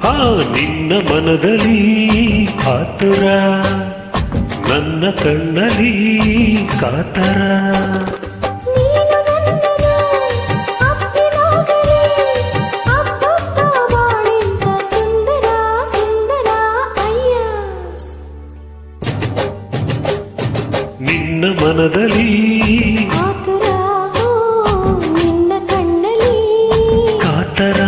ಆ ನಿನ್ನ ಮನದಲ್ಲಿ ಆತುರ, ನನ್ನ ಕಣ್ಣಲ್ಲಿ ಕಾತರ. ನಿನ್ನ ಮನದಲ್ಲಿ ಆತುರ, ನಿನ್ನ ಕಣ್ಣಲ್ಲಿ ಕಾತರ.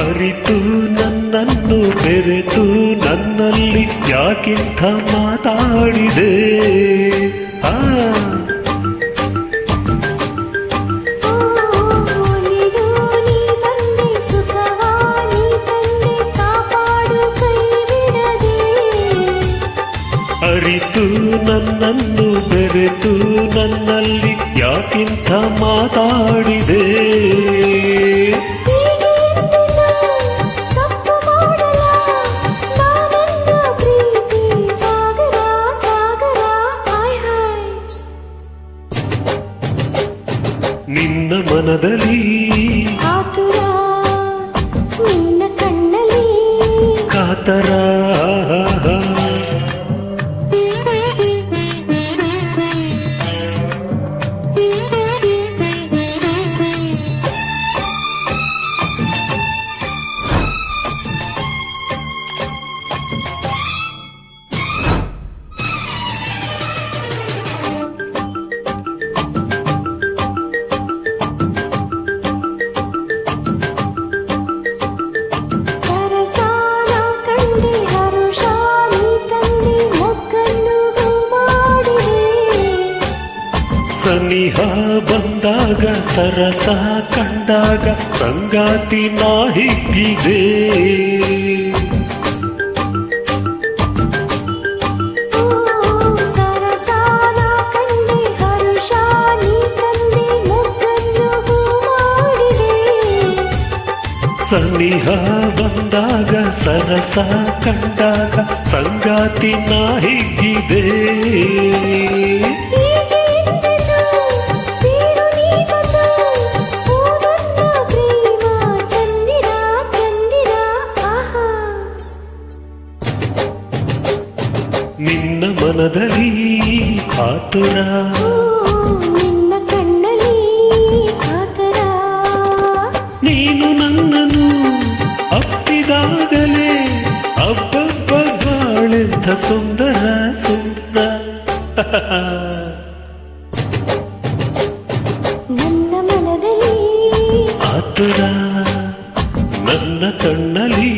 ಅರಿತು ನನ್ನನ್ನು ಬೆರೆತು ನನ್ನಲ್ಲಿ ಯಾಕಿಂತ ಮಾತಾಡಿದೆ. ಅರಿತು ನನ್ನನ್ನು ಬೆರೆತು ನನ್ನಲ್ಲಿ ಯಾಕಿಂತ ಮಾತಾಡಿದೆ. ನಿನ್ನ ಮನದಲ್ಲಿ ಆತುರ, ನಿನ್ನ ಕಣ್ಣಲ್ಲಿ ಕಾತರ. ಸನಿಹ ಬಂದಾಗ ಸರಸ ಕಂಡಾಗ ಸಂಗಾತಿ ನಾ ಹಿಗ್ಗಿದೆ. ಸನಿಹ ಬಂದಾಗ ಸರಸ ಕಂಡಾಗ ಸಂಗಾತಿ ನಾ ಹಿಗ್ಗಿದೆ. ನಿನ್ನ ಮನದಲ್ಲಿ ಆತುರ, ನಿನ್ನ ಕಣ್ಣಲ್ಲಿ ಕಾತರ. ನೀನು ನನ್ನನ್ನು ಅಪ್ಪಿದಾಗಲೇ ಅಬ್ಬಬ್ಬ ಬಾಳೆಂಥ ಸುಂದರ ಸುಂದರ. ನನ್ನ ಮನದಲ್ಲಿ ಆತುರ, ನನ್ನ ಕಣ್ಣಲ್ಲಿ